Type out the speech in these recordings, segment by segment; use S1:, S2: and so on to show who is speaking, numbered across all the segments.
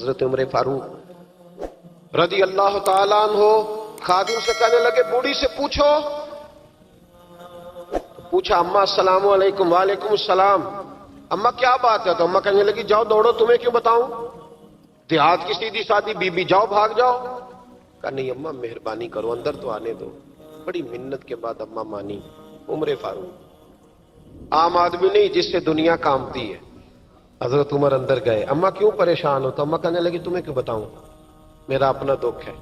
S1: حضرت عمر فاروق رضی اللہ تعالیٰ عنہ خادم سے کہنے لگے بوڑھی سے پوچھو. پوچھا اما السلام علیکم. وعلیکم السلام. اما کیا بات ہے؟ تو اما کہنے لگی جاؤ دوڑو, تمہیں کیوں بتاؤں, دیہات کی سیدھی سادی بی بی, جاؤ بھاگ جاؤ. کہا نہیں اما مہربانی کرو, اندر تو آنے دو. بڑی منت کے بعد اما مانی. عمر فاروق عام آدمی نہیں جس سے دنیا کامتی ہے. حضرت عمر اندر گئے. اما کیوں پریشان ہو؟ تو اما کہنے لگی تمہیں کیوں بتاؤں, میرا اپنا دکھ ہے.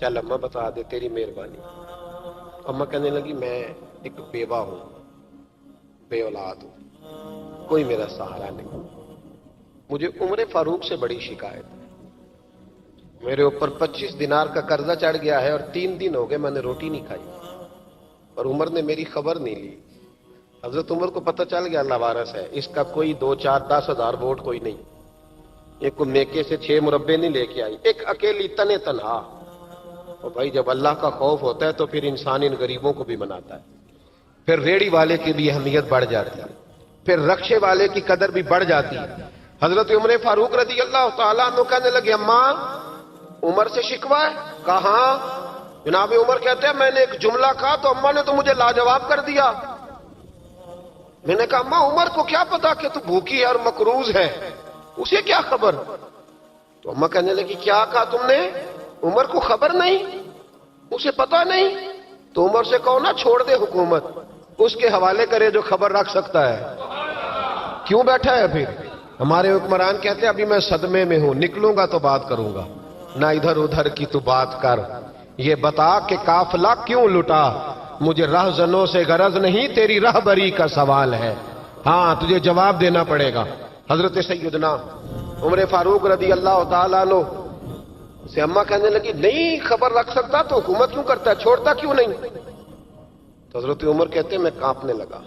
S1: چل اما بتا دے, تیری مہربانی. اما کہنے لگی میں ایک بیوہ ہوں, بے اولاد ہوں, کوئی میرا سہارا نہیں. مجھے عمر فاروق سے بڑی شکایت ہے. میرے اوپر 25 دینار کا قرضہ چڑھ گیا ہے اور 3 دن ہو گئے میں نے روٹی نہیں کھائی, اور عمر نے میری خبر نہیں لی. حضرت عمر کو پتہ چل گیا اللہ وارث ہے, اس کا کوئی 2 4 10 ہزار ووٹ کوئی نہیں. ایک کو میکے سے 6 مربے نہیں لے کے آئی, ایک اکیلی تنے تنہا. اور بھائی جب اللہ کا خوف ہوتا ہے تو پھر انسان ان غریبوں کو بھی مناتا ہے. پھر ریڑی والے کی بھی اہمیت بڑھ جاتی ہے, پھر رکشے والے کی قدر بھی بڑھ جاتی ہے. حضرت عمر فاروق رضی اللہ تعالیٰ عنہ کہنے لگے اماں عمر سے شکوہ ہے؟ کہاں؟ جناب عمر کہتے ہیں میں نے ایک جملہ کہا تو اماں نے تو مجھے لاجواب کر دیا. میں نے کہا اماں عمر کو کیا پتا کہ تو بھوکی ہے اور مقروض ہے, اسے کیا خبر؟ تو اماں کہنے لگی کیا کہا تم نے؟ عمر کو خبر نہیں, اسے پتا نہیں؟ تو عمر سے کہو نا چھوڑ دے حکومت, اس کے حوالے کرے جو خبر رکھ سکتا ہے. کیوں بیٹھا ہے پھر؟ ہمارے حکمران کہتے ہیں ابھی میں صدمے میں ہوں, نکلوں گا تو بات کروں گا. نہ ادھر ادھر کی تو بات کر, یہ بتا کہ قافلہ کیوں لٹا. مجھے رہزنوں سے غرض نہیں, تیری رہبری کا سوال ہے. ہاں تجھے جواب دینا پڑے گا. حضرت سیدنا عمر فاروق رضی اللہ تعالیٰ عنہ سے اماں کہنے لگی نہیں خبر رکھ سکتا تو حکومت کیوں کرتا ہے, چھوڑتا کیوں نہیں؟ تو حضرت عمر کہتے ہیں میں کانپنے لگا.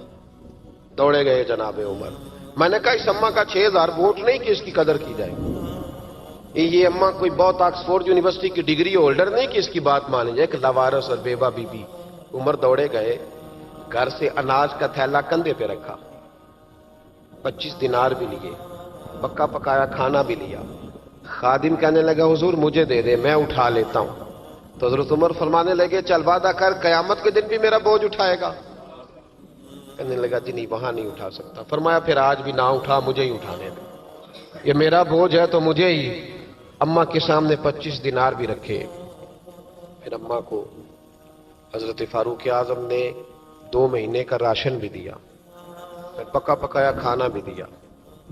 S1: دوڑے گئے جناب عمر. میں نے کہا اس اماں کا 6000 ووٹ نہیں کہ اس کی قدر کی جائے. یہ اماں کوئی بہت آکسفورڈ یونیورسٹی کی ڈگری ہولڈر نہیں کہ اس کی بات مانی جائے. کہ لاوارث اور بیوہ بی بی. عمر دوڑے گئے, گھر سے اناج کا تھیلا کندھے پہ رکھا, 25 دینار بھی لیے, پکا پکایا کھانا بھی لیا. خادم کہنے لگا حضور مجھے دے دے میں اٹھا لیتا ہوں. تو حضرت عمر فرمانے لگے چل وعدہ کر قیامت کے دن بھی میرا بوجھ اٹھائے گا. کہنے لگا جی نہیں وہاں نہیں اٹھا سکتا. فرمایا پھر آج بھی نہ اٹھا, مجھے ہی اٹھانے دے, یہ میرا بوجھ ہے تو مجھے ہی. اماں کے سامنے 25 دینار بھی رکھے. پھر اماں کو حضرت فاروق اعظم نے 2 مہینے کا راشن بھی دیا, پھر پکا پکایا کھانا بھی دیا.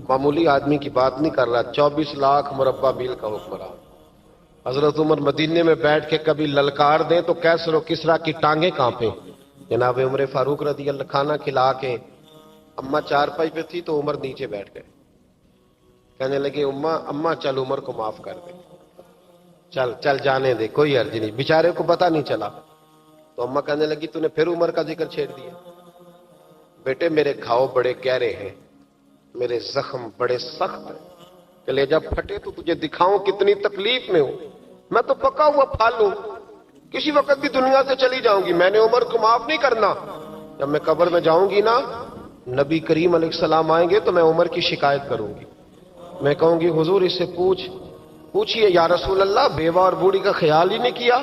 S1: معمولی آدمی کی بات نہیں کر رہا, 24 لاکھ مربع میل کا حکمران. حضرت عمر مدینے میں بیٹھ کے کبھی للکار دیں تو کیسر و کسرا کی ٹانگیں کانپیں. جناب عمر فاروق رضی اللہ کھانا کھلا کے اماں چارپائی پہ تھی تو عمر نیچے بیٹھ گئے. کہنے لگے اماں چل عمر کو معاف کر دے, چل چل جانے دے, کوئی عرض نہیں, بیچارے کو پتہ نہیں چلا. تو اماں کہنے لگی تو نے پھر عمر کا ذکر چھیڑ دیا. بیٹے میرے گھاؤ بڑے گہرے ہیں, میرے زخم بڑے سخت ہیں, کلیجہ پھٹے تو تجھے دکھاؤں کتنی تکلیف میں ہوں. میں تو پکا ہوا پھال ہوں, کسی وقت بھی دنیا سے چلی جاؤں گی. میں نے عمر کو معاف نہیں کرنا. جب میں قبر میں جاؤں گی نا, نبی کریم علیہ السلام آئیں گے تو میں عمر کی شکایت کروں گی. میں کہوں گی حضور اس سے پوچھئے یا رسول اللہ بیوہ اور بوڑھی کا خیال ہی نہیں کیا.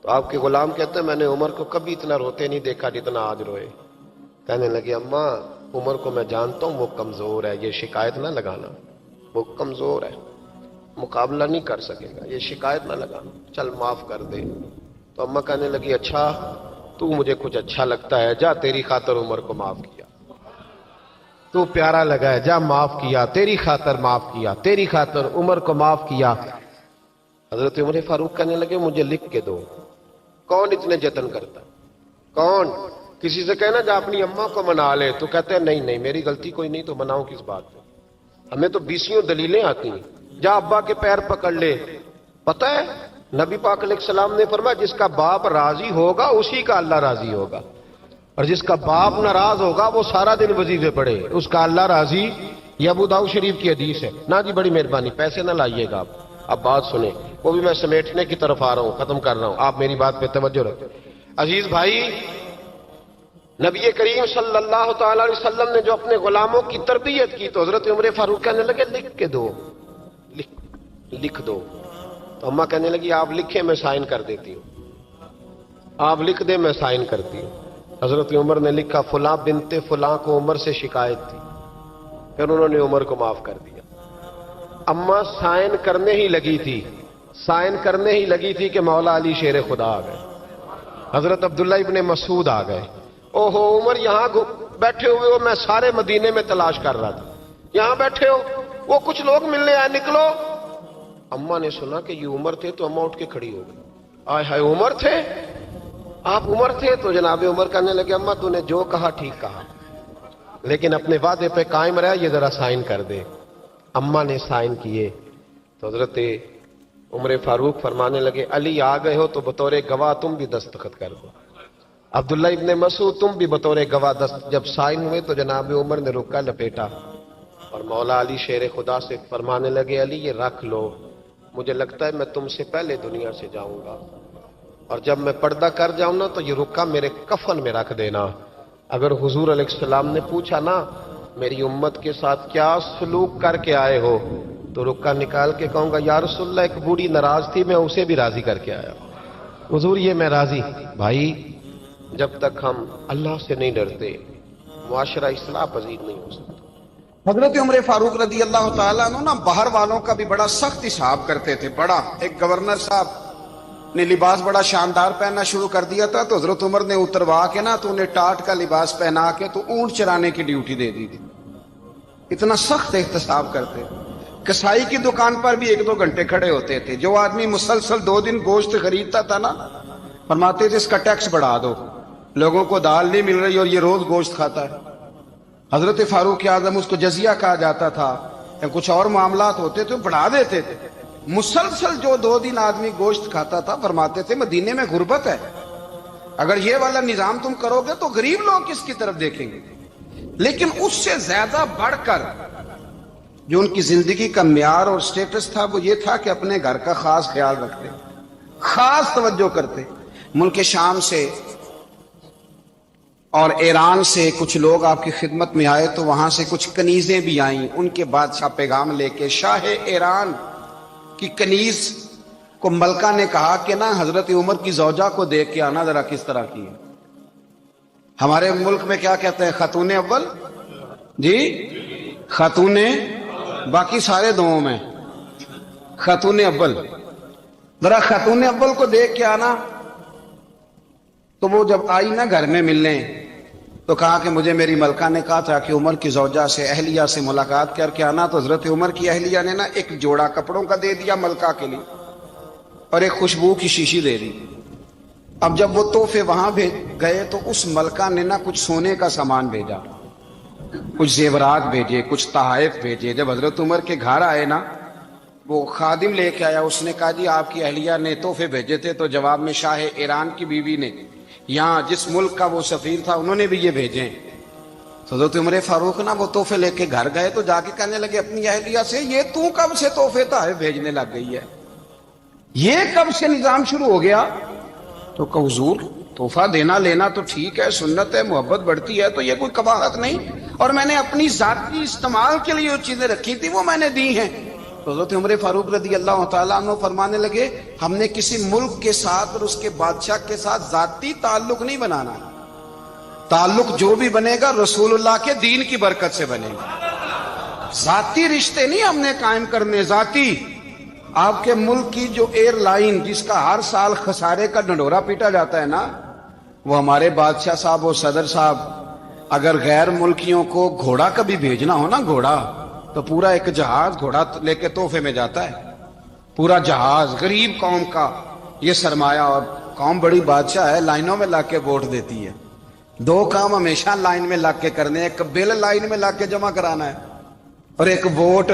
S1: تو آپ کے غلام کہتے ہیں میں نے عمر کو کبھی اتنا روتے نہیں دیکھا جتنا آج روئے. کہنے لگے اماں عمر کو میں جانتا ہوں وہ کمزور ہے, یہ شکایت نہ لگانا, وہ کمزور ہے, مقابلہ نہیں کر سکے گا, یہ شکایت نہ لگانا, چل معاف کر دے. تو اماں کہنے لگی اچھا تو مجھے کچھ اچھا لگتا ہے, جا تیری خاطر عمر کو معاف کیا, تو پیارا لگا ہے, جا معاف کیا, تیری خاطر معاف کیا, تیری خاطر عمر کو معاف کیا. حضرت عمر فاروق کہنے لگے مجھے لکھ کے دو. کون اتنے جتن کرتا, کون؟ کسی سے کہنا جا اپنی اماں کو منا لے, تو کہتے ہیں نہیں میری غلطی کوئی نہیں تو مناؤں کس بات پہ, ہمیں تو 20 دلیلیں آتی ہیں. جا ابا کے پیر پکڑ لے. پتہ ہے نبی پاک علیہ السلام نے فرمایا جس کا باپ راضی ہوگا اسی کا اللہ راضی ہوگا, اور جس کا باپ ناراض ہوگا وہ سارا دن وظیفے پڑھے, اس کا اللہ راضی. یہ ابو داؤد شریف کی حدیث ہے. نا جی بڑی مہربانی, پیسے نہ لائیے گا آپ. اب بات سنیں, وہ بھی میں سمیٹنے کی طرف آ رہا ہوں, ختم کر رہا ہوں, آپ میری بات پہ توجہ رکھیں. عزیز بھائی, نبی کریم صلی اللہ تعالی علیہ وسلم نے جو اپنے غلاموں کی تربیت کی تو حضرت عمر فاروق کہنے لگے لکھ کے دو, لکھ. لکھ دو. تو اماں کہنے لگی آپ لکھیں میں سائن کر دیتی ہوں. آپ لکھ دیں میں سائن کرتی ہوں. حضرت عمر نے لکھا فلاں بنت فلاں کو عمر سے شکایت تھی. پھر انہوں نے عمر کو معاف کر دیا. اماں سائن کرنے ہی لگی تھی، سائن کرنے ہی لگی تھی کہ مولا علی شیر خدا آ گئے. حضرت عبداللہ ابن مسعود آ گئے. اوہو عمر یہاں بیٹھے ہوئے ہو، میں سارے مدینے میں تلاش کر رہا تھا، یہاں بیٹھے ہو، وہ کچھ لوگ ملنے آئے، نکلو. اماں نے سنا کہ یہ عمر تھے تو اماں اٹھ کے کھڑی ہو گئی. آئے ہائے عمر تھے، آپ عمر تھے؟ تو جناب عمر کہنے لگے اماں تو نے جو کہا ٹھیک کہا، لیکن اپنے وعدے پہ قائم رہا، یہ ذرا سائن کر دے. اماں نے سائن کیے تو حضرت عمر فاروق فرمانے لگے علی آ گئے ہو تو بطور گواہ تم بھی دستخط کر دو. عبداللہ ابن مسعود تم بھی بطور گواہ جب سائن ہوئے تو جناب عمر نے رکا لپیٹا اور مولا علی شیر خدا سے فرمانے لگے علی یہ رکھ لو، مجھے لگتا ہے میں تم سے پہلے دنیا سے جاؤں گا، اور جب میں پردہ کر جاؤں نا تو یہ رکا میرے کفن میں رکھ دینا. اگر حضور علیہ السلام نے پوچھا نا میری امت کے ساتھ کیا سلوک کر کے آئے ہو، تو رکا نکال کے کہوں گا یا رسول اللہ ایک بوڑھی ناراض تھی میں اسے بھی راضی کر کے آیا. حضور یہ میں راضی. بھائی جب تک ہم اللہ سے نہیں ڈرتے معاشرہ اصلاح پذیر نہیں ہو سکتا.
S2: حضرت عمر فاروق رضی اللہ تعالیٰ عنہ نا باہر والوں کا بھی بڑا سخت حساب کرتے تھے. بڑا ایک گورنر صاحب نے لباس بڑا شاندار پہننا شروع کر دیا تھا تو حضرت عمر نے اتروا کے نا تو انہیں ٹاٹ کا لباس پہنا کے تو اونٹ چرانے کی ڈیوٹی دے دی تھی. اتنا سخت احتساب کرتے. کسائی کی دکان پر بھی 1-2 گھنٹے کھڑے ہوتے تھے. جو آدمی مسلسل 2 دن گوشت خریدتا تھا نا فرماتے تھے اس کا ٹیکس بڑھا دو، لوگوں کو دال نہیں مل رہی اور یہ روز گوشت کھاتا ہے. حضرت فاروق اعظم اس کو جزیہ کہا جاتا تھا یا کچھ اور معاملات ہوتے تھے بڑھا دیتے تھے. مسلسل جو 2 دن آدمی گوشت کھاتا تھا فرماتے تھے مدینے میں غربت ہے، اگر یہ والا نظام تم کرو گے تو غریب لوگ کس کی طرف دیکھیں گے. لیکن اس سے زیادہ بڑھ کر جو ان کی زندگی کا معیار اور سٹیٹس تھا وہ یہ تھا کہ اپنے گھر کا خاص خیال رکھتے، خاص توجہ کرتے. ملک شام سے اور ایران سے کچھ لوگ آپ کی خدمت میں آئے تو وہاں سے کچھ کنیزیں بھی آئیں. ان کے بادشاہ پیغام لے کے شاہ ایران کی کنیز کو ملکہ نے کہا کہ نا حضرت عمر کی زوجہ کو دیکھ کے آنا ذرا کس طرح کی ہے. ہمارے ملک میں کیا کہتے ہیں خاتون اول، جی خاتون، باقی سارے دووں میں خاتون اول. ذرا خاتون اول کو دیکھ کے آنا. تو وہ جب آئی نا گھر میں ملنے تو کہا کہ مجھے میری ملکہ نے کہا تھا کہ عمر کی زوجہ سے اہلیہ سے ملاقات کر کے آنا. تو حضرت عمر کی اہلیہ نے نا ایک جوڑا کپڑوں کا دے دیا ملکہ کے لیے اور ایک خوشبو کی شیشی دے دی. اب جب وہ تحفے وہاں گئے تو اس ملکہ نے نا کچھ سونے کا سامان بھیجا، کچھ زیورات بھیجے، کچھ تحائف بھیجے. جب حضرت عمر کے گھر آئے نا وہ خادم لے کے آیا، اس نے کہا جی آپ کی اہلیہ نے تحفے بھیجے تھے. تو جواب میں شاہ ایران کی بیوی نے یہاں جس ملک کا وہ سفیر تھا انہوں نے بھی یہ بھیجے. تو حضرت عمر فاروق نا وہ تحفے لے کے گھر گئے تو جا کے کہنے لگے اپنی اہلیہ سے یہ تو کب سے تحفے تحائف بھیجنے لگ گئی ہے، یہ کب سے نظام شروع ہو گیا؟ تو کہ حضور تحفہ دینا لینا تو ٹھیک ہے، سنت ہے، محبت بڑھتی ہے، تو یہ کوئی قباحت نہیں، اور میں نے اپنی ذاتی استعمال کے لیے جو چیزیں رکھی تھی وہ میں نے دی ہیں. تو حضرت عمر فاروق رضی اللہ تعالیٰ عنہ فرمانے لگے ہم نے کسی ملک کے ساتھ اور اس کے بادشاہ کے ساتھ ذاتی تعلق نہیں بنانا، تعلق جو بھی بنے گا رسول اللہ کے دین کی برکت سے بنے گا. ذاتی رشتے نہیں ہم نے قائم کرنے. ذاتی آپ کے ملک کی جو ایئر لائن جس کا ہر سال خسارے کا ڈنڈورا پیٹا جاتا ہے نا، وہ ہمارے بادشاہ صاحب اور صدر صاحب اگر غیر ملکیوں کو گھوڑا کبھی بھیجنا ہو نا، گھوڑا، تو پورا ایک جہاز گھوڑا لے کے تحفے میں جاتا ہے. پورا جہاز غریب قوم کا یہ سرمایہ، اور قوم بڑی بادشاہ ہے، لائنوں میں لگ کے ووٹ دیتی ہے. 2 کام ہمیشہ لائن میں لگ کے کرنے، ایک بل لائن میں لگ کے جمع کرانا ہے اور ایک ووٹ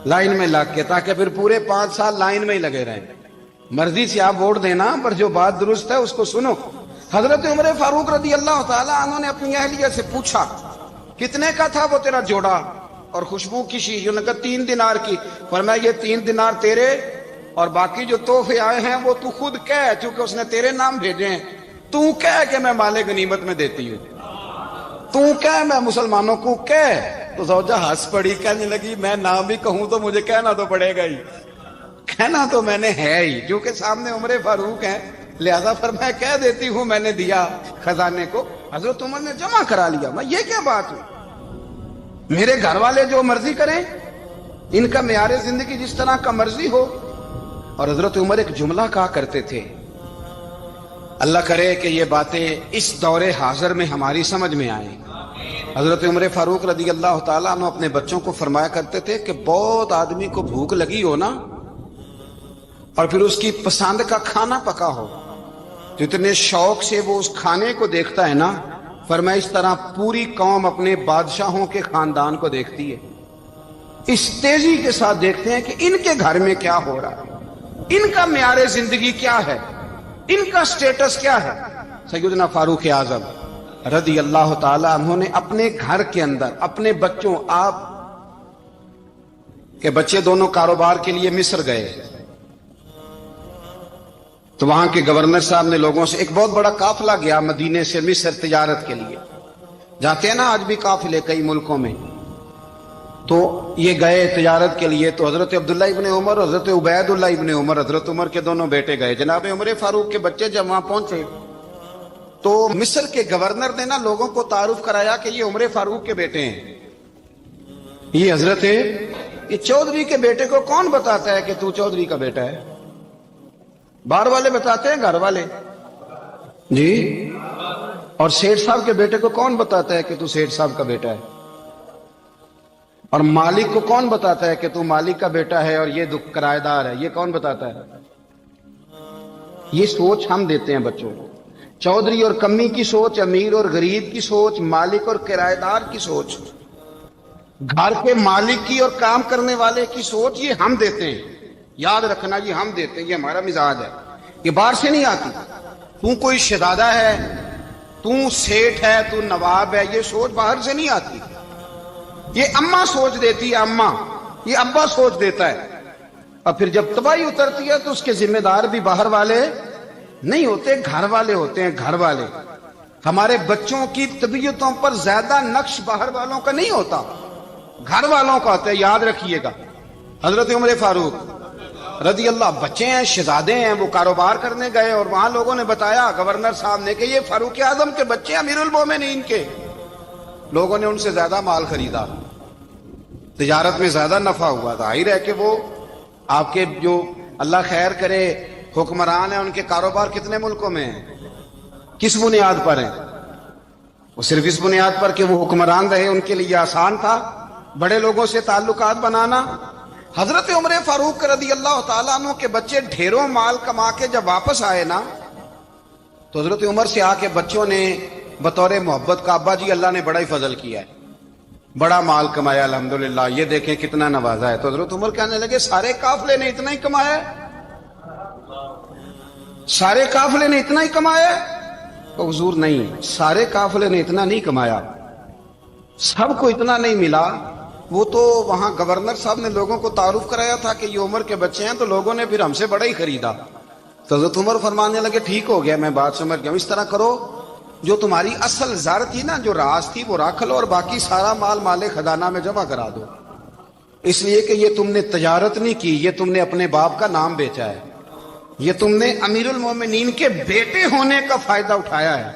S2: لائن میں لگ کے، تاکہ پھر پورے 5 سال لائن میں ہی لگے رہیں. مرضی سے آپ ووٹ دینا پر جو بات درست ہے اس کو سنو. حضرت عمر فاروق رضی اللہ تعالیٰ عنہ نے اپنی اہلیہ سے پوچھا کتنے کا تھا وہ تیرا جوڑا اور خوشبو کی شیشی؟ انہوں نے کہا 3 دینار کی. فرمایا یہ 3 دینار تیرے اور باقی جو تحفے آئے ہیں وہ تو خود کہہ، چونکہ اس نے تیرے نام بھیجے ہیں، تو کہہ کہ میں مال غنیمت میں دیتی ہوں، تو کہہ میں مسلمانوں کو کہہ. تو زوجہ ہنس پڑی، کہنے لگی میں نہ بھی کہوں تو مجھے کہنا تو پڑے گا ہی. کہنا تو میں نے ہے ہی، جو کہ سامنے عمر فاروق ہے، لہذا فرمایا کہہ دیتی ہوں میں نے دیا خزانے کو۔ حضرت عمر نے جمع کرا لیا۔ میں یہ کیا بات ہے، میرے گھر والے جو مرضی کریں، ان کا معیار زندگی جس طرح کا مرضی ہو۔ اور حضرت عمر ایک جملہ کہا کرتے تھے، اللہ کرے کہ یہ باتیں اس دور حاضر میں ہماری سمجھ میں آئیں۔ حضرت عمر فاروق رضی اللہ تعالیٰ عنہ اپنے بچوں کو فرمایا کرتے تھے کہ بہت آدمی کو بھوک لگی ہو نا، اور پھر اس کی پسند کا کھانا پکا ہو، تو اتنے شوق سے وہ اس کھانے کو دیکھتا ہے نا، فرمایا اس طرح پوری قوم اپنے بادشاہوں کے خاندان کو دیکھتی ہے، اس تیزی کے ساتھ دیکھتے ہیں کہ ان کے گھر میں کیا ہو رہا ہے، ان کا معیار زندگی کیا ہے، ان کا سٹیٹس کیا ہے۔ سیدنا فاروق اعظم رضی اللہ تعالی عنہ نے اپنے گھر کے اندر اپنے بچوں، آپ کے بچے دونوں کاروبار کے لیے مصر گئے، تو وہاں کے گورنر صاحب نے لوگوں سے، ایک بہت بڑا قافلہ گیا مدینے سے مصر تجارت کے لیے، جاتے ہیں نا آج بھی قافلے کئی ملکوں میں، تو یہ گئے تجارت کے لیے، تو حضرت عبداللہ ابن عمر، حضرت عبید اللہ ابن عمر، حضرت عمر کے دونوں بیٹے گئے۔ جناب عمر فاروق کے بچے جب وہاں پہنچے تو مصر کے گورنر نے نا لوگوں کو تعارف کرایا کہ یہ عمر فاروق کے بیٹے ہیں، یہ حضرت یہ چودھری کے بیٹے کو کون بتاتا ہے کہ تو چودھری کا بیٹا ہے؟ باہر والے بتاتے ہیں، گھر والے جی؟ اور سیٹھ صاحب کے بیٹے کو کون بتاتا ہے کہ تو سیٹھ صاحب کا بیٹا ہے؟ اور مالک کو کون بتاتا ہے کہ تو مالک کا بیٹا ہے اور یہ کرایہ دار ہے؟ یہ کون بتاتا ہے؟ یہ سوچ ہم دیتے ہیں بچوں کو، چودھری اور کمی کی سوچ، امیر اور غریب کی سوچ، مالک اور کرایہ دار کی سوچ، گھر کے مالک کی اور کام کرنے والے کی سوچ، یہ ہم دیتے ہیں۔ یاد رکھنا، یہ ہم دیتے ہیں، یہ ہمارا مزاج ہے، یہ باہر سے نہیں آتی۔ تو کوئی شہزادہ ہے، تو سیٹھ ہے، تو نواب ہے، یہ سوچ باہر سے نہیں آتی، یہ اماں سوچ دیتی ہے، اماں، یہ ابا سوچ دیتا ہے۔ اور پھر جب تباہی اترتی ہے تو اس کے ذمہ دار بھی باہر والے نہیں ہوتے، گھر والے ہوتے ہیں، گھر والے۔ ہمارے بچوں کی طبیعتوں پر زیادہ نقش باہر والوں کا نہیں ہوتا، گھر والوں کا ہوتا ہے، یاد رکھیے گا۔ حضرت عمر فاروق رضی اللہ، بچے ہیں، شہزادے ہیں، وہ کاروبار کرنے گئے اور وہاں لوگوں نے بتایا گورنر صاحب نے کہ یہ فاروق اعظم کے بچے، امیر المومنین کے۔ لوگوں نے ان سے زیادہ مال خریدا، تجارت میں زیادہ نفع ہوا، ظاہر ہے کہ وہ آپ کے جو اللہ خیر کرے حکمران ہیں، ان کے کاروبار کتنے ملکوں میں ہیں، کس بنیاد پر ہیں؟ وہ صرف اس بنیاد پر کہ وہ حکمران رہے، ان کے لیے آسان تھا بڑے لوگوں سے تعلقات بنانا۔ حضرت عمر فاروق رضی اللہ تعالیٰ عنہ کے بچے ڈھیروں مال کما کے جب واپس آئے نا، تو حضرت عمر سے آ کے بچوں نے بطور محبت کا، ابا جی اللہ نے بڑا ہی فضل کیا ہے، بڑا مال کمایا الحمدللہ، یہ دیکھیں کتنا نوازا ہے۔ تو حضرت عمر کہنے لگے سارے قافلے نے اتنا ہی کمایا ہے؟ سارے قافلے نے اتنا ہی کمایا ہے؟ تو حضور نہیں، سارے قافلے نے اتنا نہیں کمایا، سب کو اتنا نہیں ملا۔ وہ تو وہاں گورنر صاحب نے لوگوں کو تعارف کرایا تھا کہ یہ عمر کے بچے ہیں، تو لوگوں نے پھر ہم سے بڑا ہی خریدا۔ تو حضرت عمر فرمانے لگے ٹھیک ہو گیا، میں بات سمجھ گیا، اس طرح کرو، جو تمہاری اصل زر تھی نا، جو راز تھی، وہ رکھ لو اور باقی سارا مال مال خزانہ میں جمع کرا دو، اس لیے کہ یہ تم نے تجارت نہیں کی، یہ تم نے اپنے باپ کا نام بیچا ہے، یہ تم نے امیر المومنین کے بیٹے ہونے کا فائدہ اٹھایا ہے۔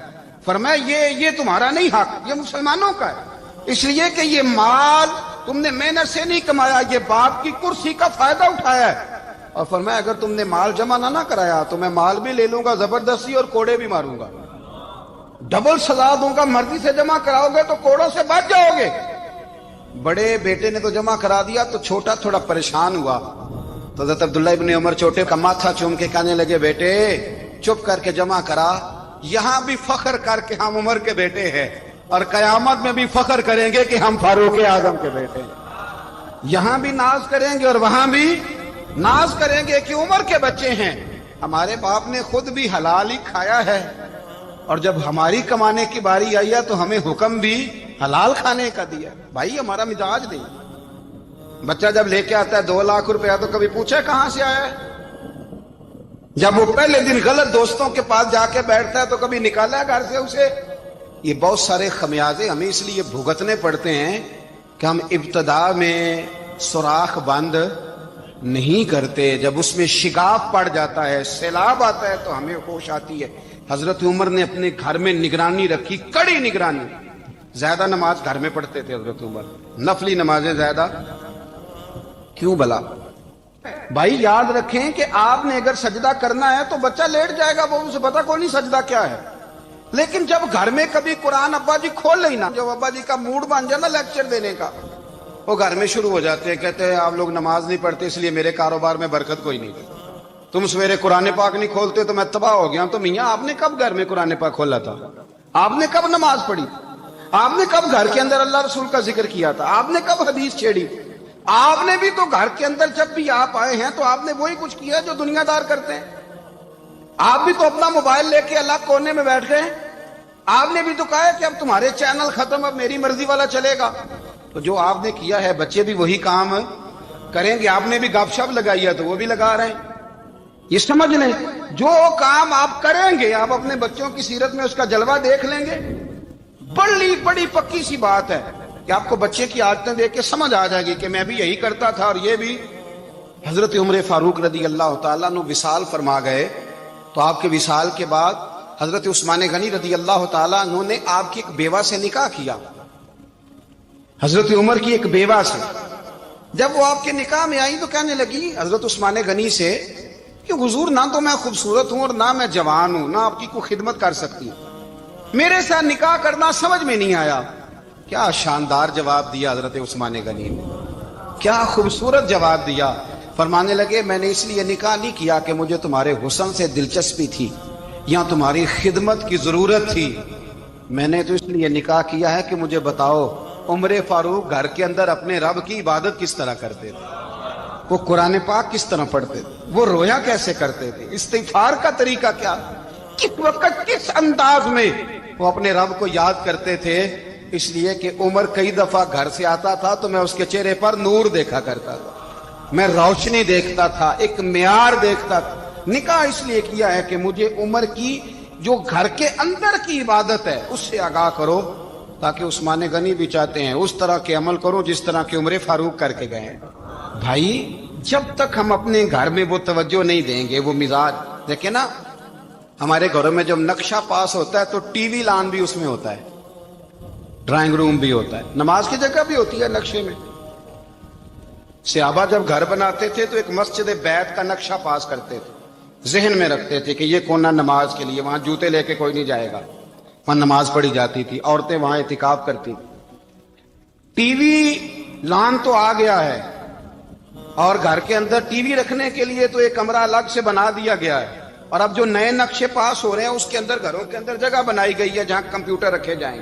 S2: فرمایا یہ تمہارا نہیں حق، یہ مسلمانوں کا ہے، اس لیے کہ یہ مال تم نے محنت سے نہیں کمایا، یہ باپ کی کرسی کا فائدہ اٹھایا ہے۔ اور فرمایا اگر تم نے مال جمع نہ کرایا تو میں مال بھی لے لوں گا زبردستی اور کوڑے بھی ماروں گا، ڈبل سزا دوں گا، مرضی سے جمع کراؤ گے تو کوڑوں سے بچ جاؤ گے۔ بڑے بیٹے نے تو جمع کرا دیا، تو چھوٹا تھوڑا پریشان ہوا، تو حضرت عبداللہ ابن عمر چھوٹے کا ماتھا چوم کے کہنے لگے بیٹے چپ کر کے جمع کرا، یہاں بھی فخر کر کے ہم عمر کے بیٹے ہیں، اور قیامت میں بھی فخر کریں گے کہ ہم فاروق اعظم کے بیٹے ہیں، یہاں بھی ناز کریں گے اور وہاں بھی ناز کریں گے کہ عمر کے بچے ہیں۔ ہمارے باپ نے خود بھی حلال ہی کھایا ہے، اور جب ہماری کمانے کی باری آئی ہے تو ہمیں حکم بھی حلال کھانے کا دیا۔ بھائی ہمارا مزاج نہیں، بچہ جب لے کے آتا ہے 2 لاکھ روپیہ تو کبھی پوچھا کہاں سے آیا ہے؟ جب وہ پہلے دن غلط دوستوں کے پاس جا کے بیٹھتا ہے تو کبھی نکالا ہے گھر سے اسے؟ یہ بہت سارے خمیازے ہمیں اس لیے بھگتنے پڑتے ہیں کہ ہم ابتدا میں سوراخ بند نہیں کرتے. جب اس میں شگاف پڑ جاتا ہے, سیلاب آتا ہے, تو ہمیں ہوش آتی ہے. حضرت عمر نے اپنے گھر میں نگرانی رکھی, کڑی نگرانی. زیادہ نماز گھر میں پڑھتے تھے حضرت عمر, نفلی نمازیں زیادہ کیوں بلا؟ بھائی یاد رکھیں کہ آپ نے اگر سجدہ کرنا ہے تو بچہ لیٹ جائے گا, وہ اسے پتا کوئی نہیں سجدہ کیا ہے. لیکن جب گھر میں کبھی قرآن ابا جی کھول لئی نا, جب ابا جی کا موڈ بن جائے نا لیکچر دینے کا, وہ گھر میں شروع ہو جاتے ہیں, کہتے ہیں آپ لوگ نماز نہیں پڑھتے اس لیے میرے کاروبار میں برکت کوئی نہیں. تم سویرے قرآن پاک نہیں کھولتے تو میں تباہ ہو گیا. تو میاں آپ نے کب گھر میں قرآن پاک کھولا تھا؟ آپ نے کب نماز پڑھی؟ آپ نے کب گھر کے اندر اللہ رسول کا ذکر کیا تھا؟ آپ نے کب حدیث چھیڑی؟ آپ نے بھی تو گھر کے اندر جب بھی آپ آئے ہیں تو آپ نے وہی کچھ کیا جو دنیا دار کرتے ہیں. آپ بھی تو اپنا موبائل لے کے الگ کونے میں بیٹھ گئے. آپ نے بھی تو کہا ہے کہ اب تمہارے چینل ختم, اب میری مرضی والا چلے گا. تو جو آپ نے کیا ہے بچے بھی وہی کام کریں گے. آپ نے بھی گپ شپ لگائی ہے تو وہ بھی لگا رہے ہیں. یہ سمجھ لیں, جو کام آپ کریں گے آپ اپنے بچوں کی سیرت میں اس کا جلوہ دیکھ لیں گے. بڑی پکی سی بات ہے کہ آپ کو بچے کی عادتیں دیکھ کے سمجھ آ جائے گی کہ میں بھی یہی کرتا تھا اور یہ بھی. حضرت عمر فاروق رضی اللہ تعالیٰ عنہ وصال فرما گئے, تو آپ کے وصال کے بعد حضرت عثمان غنی رضی اللہ تعالیٰ عنہ نے آپ کی ایک بیوہ سے نکاح کیا, حضرت عمر کی ایک بیوہ سے. جب وہ آپ کے نکاح میں آئی تو کہنے لگی حضرت عثمان غنی سے کہ حضور نہ تو میں خوبصورت ہوں اور نہ میں جوان ہوں, نہ آپ کی کوئی خدمت کر سکتی ہوں, میرے ساتھ نکاح کرنا سمجھ میں نہیں آیا. کیا شاندار جواب دیا حضرت عثمان غنی نے, کیا خوبصورت جواب دیا. فرمانے لگے میں نے اس لیے نکاح نہیں کیا کہ مجھے تمہارے حسن سے دلچسپی تھی یا تمہاری خدمت کی ضرورت تھی, میں نے تو اس لیے نکاح کیا ہے کہ مجھے بتاؤ عمر فاروق گھر کے اندر اپنے رب کی عبادت کس طرح کرتے تھے, وہ قرآن پاک کس طرح پڑھتے تھے, وہ رویا کیسے کرتے تھے, استغفار کا طریقہ کیا, کس وقت کس انداز میں وہ اپنے رب کو یاد کرتے تھے. اس لیے کہ عمر کئی دفعہ گھر سے آتا تھا تو میں اس کے چہرے پر نور دیکھا کرتا تھا, میں روشنی دیکھتا تھا, ایک معیار دیکھتا تھا. نکاح اس لیے کیا ہے کہ مجھے عمر کی جو گھر کے اندر کی عبادت ہے اس سے آگاہ کرو, تاکہ عثمان غنی بھی چاہتے ہیں اس طرح کے عمل کرو جس طرح کہ عمر فاروق کر کے گئے. بھائی جب تک ہم اپنے گھر میں وہ توجہ نہیں دیں گے, وہ مزاج دیکھیں نا, ہمارے گھروں میں جب نقشہ پاس ہوتا ہے تو ٹی وی لان بھی اس میں ہوتا ہے, ڈرائنگ روم بھی ہوتا ہے, نماز کی جگہ بھی ہوتی ہے نقشے میں. صحابہ جب گھر بناتے تھے تو ایک مسجد بیت کا نقشہ پاس کرتے تھے, ذہن میں رکھتے تھے کہ یہ کونا نماز کے لیے, وہاں جوتے لے کے کوئی نہیں جائے گا, وہاں نماز پڑھی جاتی تھی, عورتیں وہاں اعتکاف کرتی. ٹی وی لان تو آ گیا ہے اور گھر کے اندر ٹی وی رکھنے کے لیے تو ایک کمرہ الگ سے بنا دیا گیا ہے, اور اب جو نئے نقشے پاس ہو رہے ہیں اس کے اندر گھروں کے اندر جگہ بنائی گئی ہے جہاں کمپیوٹر رکھے جائیں,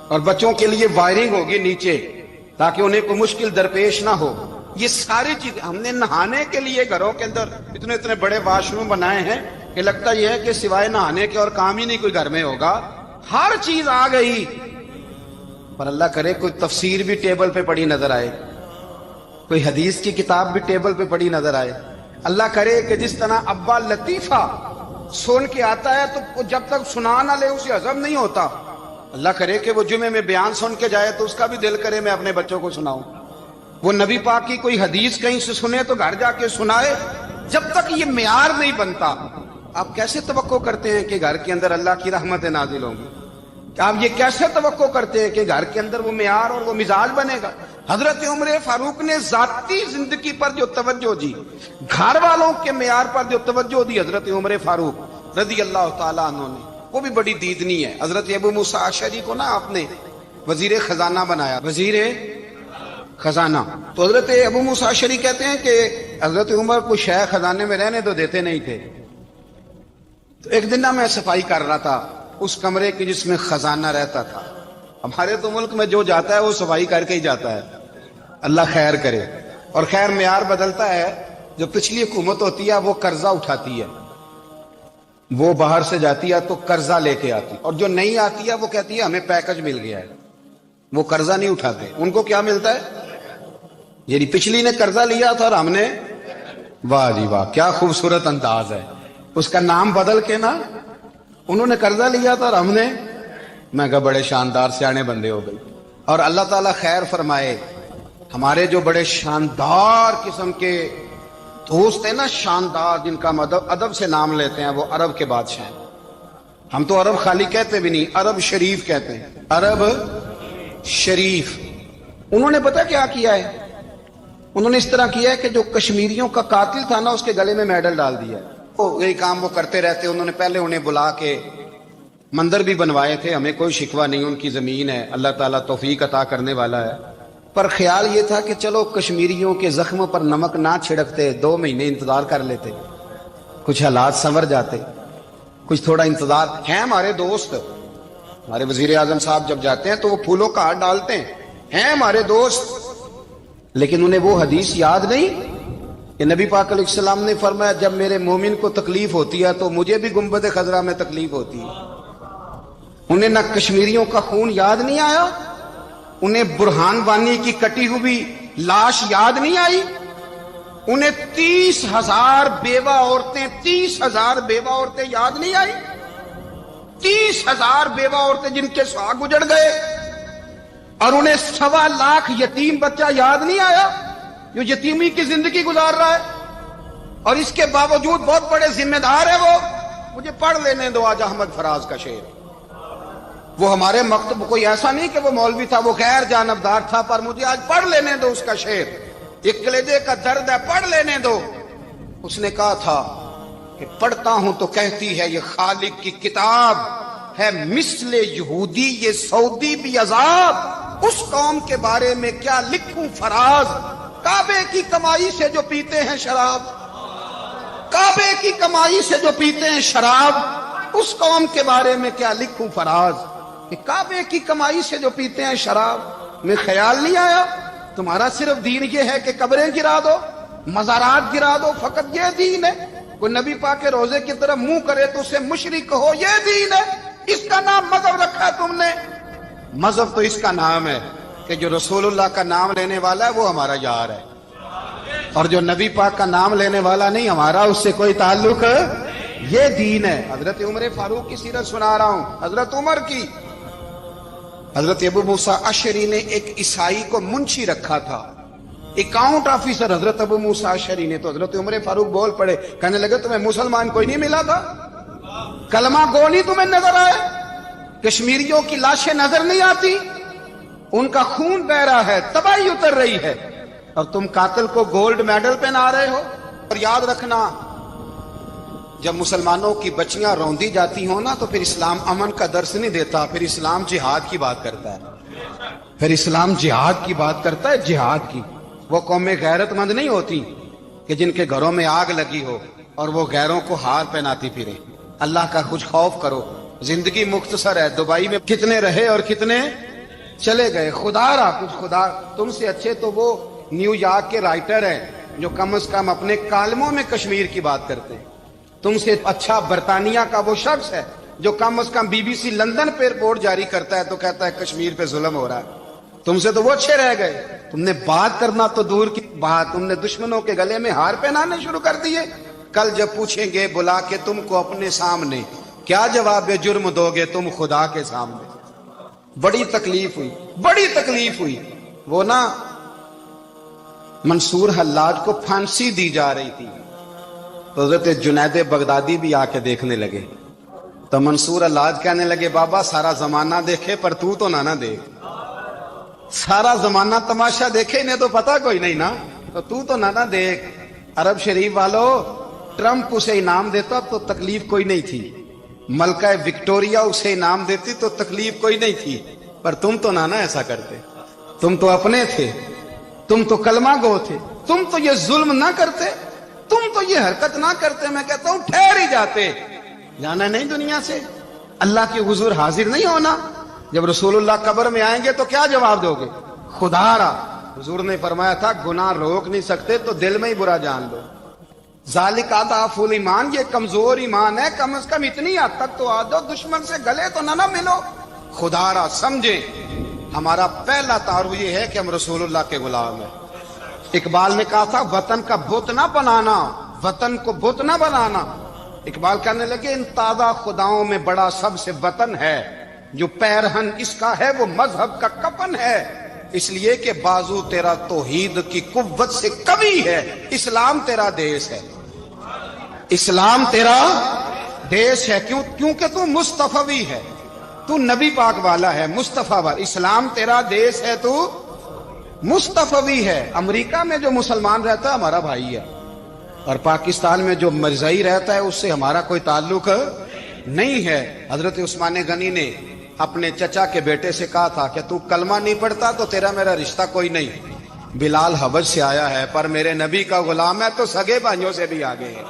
S2: اور بچوں کے لیے وائرنگ ہوگی نیچے تاکہ انہیں کوئی مشکل درپیش نہ ہو. یہ ساری چیز ہم نے نہانے کے لیے گھروں کے اندر اتنے بڑے واش روم بنائے ہیں کہ لگتا یہ ہے کہ سوائے نہانے کے اور کام ہی نہیں کوئی گھر میں ہوگا. ہر چیز آ گئی, پر اللہ کرے کوئی تفسیر بھی ٹیبل پہ پڑی نظر آئے, کوئی حدیث کی کتاب بھی ٹیبل پہ پڑی نظر آئے. اللہ کرے کہ جس طرح ابا لطیفہ سن کے آتا ہے تو جب تک سنا نہ لے اسے ہضم نہیں ہوتا. اللہ کرے کہ وہ جمعے میں بیان سن کے جائے تو اس کا بھی دل کرے میں اپنے بچوں کو سناؤں. وہ نبی پاک کی کوئی حدیث کہیں سے سنے تو گھر جا کے سنائے. جب تک یہ معیار نہیں بنتا آپ کیسے توقع کرتے ہیں کہ گھر کے اندر اللہ کی رحمتیں نازل ہوں گی؟ آپ یہ کیسے توقع کرتے ہیں کہ گھر کے اندر وہ معیار اور وہ مزاج بنے گا؟ حضرت عمر فاروق نے ذاتی زندگی پر جو توجہ دی, گھر والوں کے معیار پر جو توجہ دی حضرت عمر فاروق رضی اللہ تعالیٰ عنہ نے, وہ بھی بڑی دیدنی ہے. حضرت ابو موسیٰ اشعری کو نا آپ نے وزیر خزانہ بنایا, وزیر خزانہ. تو حضرت ابو موسیٰ اشعری کہتے ہیں کہ حضرت عمر کو شے خزانے میں رہنے تو دیتے نہیں تھے. تو ایک دن میں صفائی کر رہا تھا اس کمرے کی جس میں خزانہ رہتا تھا. ہمارے تو ملک میں جو جاتا ہے وہ صفائی کر کے ہی جاتا ہے, اللہ خیر کرے. اور خیر معیار بدلتا ہے, جو پچھلی حکومت ہوتی ہے وہ قرضہ اٹھاتی ہے, وہ باہر سے جاتی ہے تو قرضہ لے کے آتی, اور جو نہیں آتی ہے وہ کہتی ہے ہمیں پیکج مل گیا ہے. وہ قرضہ نہیں اٹھاتے, ان کو کیا ملتا ہے؟ یعنی پچھلی نے قرضہ لیا تھا اور ہم نے, واہ جی واہ کیا خوبصورت انداز ہے, اس کا نام بدل کے نا انہوں نے قرضہ لیا تھا اور ہم نے, میں کہا بڑے شاندار سیانے بندے ہو گئی. اور اللہ تعالیٰ خیر فرمائے, ہمارے جو بڑے شاندار قسم کے دوست ہے نا شاندار، جن کا ادب سے نام لیتے ہیں، وہ عرب کے بادشاہ ہیں۔ ہم تو عرب خالی کہتے بھی نہیں، عرب شریف کہتے ہیں، عرب شریف۔ انہوں نے پتہ کیا کیا ہے؟ انہوں نے اس طرح کیا ہے کہ جو کشمیریوں کا قاتل تھا نا، اس کے گلے میں میڈل ڈال دیا ہے۔ یہی کام وہ کرتے رہتے۔ انہوں نے پہلے انہیں بلا کے مندر بھی بنوائے تھے، ہمیں کوئی شکوہ نہیں، ان کی زمین ہے، اللہ تعالیٰ توفیق عطا کرنے والا ہے، پر خیال یہ تھا کہ چلو کشمیریوں کے زخموں پر نمک نہ چھڑکتے، 2 مہینے انتظار کر لیتے، کچھ حالات سنور جاتے، کچھ تھوڑا انتظار۔ ہیں ہمارے دوست، ہمارے وزیر اعظم صاحب جب جاتے ہیں تو وہ پھولوں کا ہار ڈالتے ہیں ہمارے دوست، لیکن انہیں وہ حدیث یاد نہیں کہ نبی پاک علیہ السلام نے فرمایا جب میرے مومن کو تکلیف ہوتی ہے تو مجھے بھی گنبد خضرا میں تکلیف ہوتی ہے۔ انہیں نہ کشمیریوں کا خون یاد نہیں آیا، انہیں برہان وانی کی کٹی ہوئی لاش یاد نہیں آئی، انہیں 30,000 بیوہ عورتیں 30,000 بیوہ عورتیں یاد نہیں آئی، 30,000 بیوہ عورتیں جن کے سہاگ اجڑ گئے، اور انہیں 1.25 لاکھ یتیم بچہ یاد نہیں آیا جو یتیمی کی زندگی گزار رہا ہے، اور اس کے باوجود بہت بڑے ذمہ دار ہے وہ۔ مجھے پڑھ لینے دو آج احمد فراز کا شعر، وہ ہمارے مکتب کوئی ایسا نہیں کہ وہ مولوی تھا، وہ غیر جانبدار تھا، پر مجھے آج پڑھ لینے دو اس کا شعر، ایک کلیجے کا درد ہے، پڑھ لینے دو۔ اس نے کہا تھا کہ پڑھتا ہوں تو کہتی ہے یہ خالق کی کتاب ہے، مثل یہودی یہ سعودی بھی عذاب، اس قوم کے بارے میں کیا لکھوں فراز، کعبے کی کمائی سے جو پیتے ہیں شراب، کعبے کی کمائی سے جو پیتے ہیں شراب، اس قوم کے بارے میں کیا لکھوں فراز، کہ کعبے کی کمائی سے جو پیتے ہیں شراب۔ میں خیال نہیں آیا تمہارا صرف دین یہ ہے کہ قبریں گرا دو، مزارات گرا دو، فقط یہ دین ہے؟ کوئی نبی پاک کے روزے کی طرف منہ کرے تو اسے مشرک کہو، یہ دین ہے؟ اس کا نام مذہب رکھا ہے تم نے؟ مذہب تو اس کا نام ہے کہ جو رسول اللہ کا نام لینے والا ہے وہ ہمارا یار ہے، اور جو نبی پاک کا نام لینے والا نہیں، ہمارا اس سے کوئی تعلق، یہ دین ہے۔ حضرت عمر فاروق کی سیرت سنا رہا ہوں، حضرت عمر کی۔ حضرت ابو موسیٰ اشعری نے ایک عیسائی کو منشی رکھا تھا، اکاؤنٹ آفیسر حضرت ابو موسیٰ اشعری نے۔ تو حضرت عمر فاروق بول پڑے، کہنے لگے تمہیں مسلمان کوئی نہیں ملا تھا؟ کلمہ گو نہیں تمہیں نظر آئے؟ کشمیریوں کی لاشیں نظر نہیں آتی؟ ان کا خون بہ رہا ہے، تباہی اتر رہی ہے، اور تم قاتل کو گولڈ میڈل پہنا رہے ہو؟ اور یاد رکھنا، جب مسلمانوں کی بچیاں روندی جاتی ہوں نا تو پھر اسلام امن کا درس نہیں دیتا، پھر اسلام جہاد کی بات کرتا ہے، پھر اسلام جہاد کی بات کرتا ہے، جہاد کی۔ وہ قومیں غیرت مند نہیں ہوتی کہ جن کے گھروں میں آگ لگی ہو اور وہ غیروں کو ہار پہناتی پھرے۔ اللہ کا کچھ خوف کرو، زندگی مختصر ہے، دبئی میں کتنے رہے اور کتنے چلے گئے، خدا را کچھ خدا۔ تم سے اچھے تو وہ نیو یارک کے رائٹر ہیں جو کم از کم اپنے کالموں میں کشمیر کی بات کرتے ہیں، تم سے اچھا برطانیہ کا وہ شخص ہے جو کم از کم BBC لندن پہ رپورٹ جاری کرتا ہے تو کہتا ہے کشمیر پہ ظلم ہو رہا ہے۔ تم سے تو وہ اچھے رہ گئے، تم نے بات کرنا تو دور کی بات، تم نے دشمنوں کے گلے میں ہار پہنانے شروع کر دیے۔ کل جب پوچھیں گے بلا کے تم کو اپنے سامنے، کیا جواب جرم دو گے تم خدا کے سامنے؟ بڑی تکلیف ہوئی، بڑی تکلیف ہوئی۔ وہ نا منصور حلاج کو پھانسی دی جا رہی تھی، تو حضرت جنید بغدادی بھی آ کے دیکھنے لگے، تو منصور حلاج کہنے لگے بابا سارا زمانہ دیکھے پر تو نہ دیکھ، سارا زمانہ تماشا دیکھے انہیں تو پتا کوئی نہیں نا، تو نہ دیکھ۔ عرب شریف والو، ٹرمپ اسے انعام دیتا تو تکلیف کوئی نہیں تھی، ملکہ وکٹوریا اسے انعام دیتی تو تکلیف کوئی نہیں تھی، پر تم تو نہ ایسا کرتے، تم تو اپنے تھے، تم تو کلمہ گو تھے، تم تو یہ ظلم نہ کرتے، تم تو یہ حرکت نہ کرتے۔ میں کہتا ہوں ٹھہر ہی جاتے، جانا نہیں دنیا سے، اللہ کے حضور حاضر نہیں ہونا۔ جب رسول اللہ قبر میں آئیں گے تو کیا جواب دو گے؟ خدا را، حضور نے فرمایا تھا گناہ روک نہیں سکتے تو دل میں ہی برا جان لو۔ ذالک اضعف الایمان، یہ کمزور ایمان ہے، کم از کم اتنی حد تک تو آ جاؤ، دشمن سے گلے تو نہ ملو۔ خدا را سمجھیں، ہمارا پہلا تعارف یہ ہے کہ ہم رسول اللہ کے غلام ہیں۔ اقبال نے کہا تھا وطن کا بت نہ بنانا، وطن کو بت نہ بنانا۔ اقبال کہنے لگے ان تازہ خداؤں میں بڑا سب سے وطن ہے، جو پیرہن اس کا ہے وہ مذہب کا کفن ہے۔ اس لیے کہ بازو تیرا توحید کی قوت سے کبھی ہے. اسلام تیرا دیس ہے, اسلام تیرا دیس ہے. کیونکہ تو مصطفی ہے, تو نبی پاک والا ہے, مصطفیٰ والا. اسلام تیرا دیس ہے, تو مصطفی ہے. امریکہ میں جو مسلمان رہتا ہے ہمارا بھائی ہے, اور پاکستان میں جو مرزائی رہتا ہے اس سے ہمارا کوئی تعلق نہیں ہے. حضرت عثمان غنی نے اپنے چچا کے بیٹے سے کہا تھا کہ تو کلمہ نہیں پڑھتا تو تیرا میرا رشتہ کوئی نہیں. بلال حبش سے آیا ہے پر میرے نبی کا غلام ہے, تو سگے بھائیوں سے بھی آگے ہے.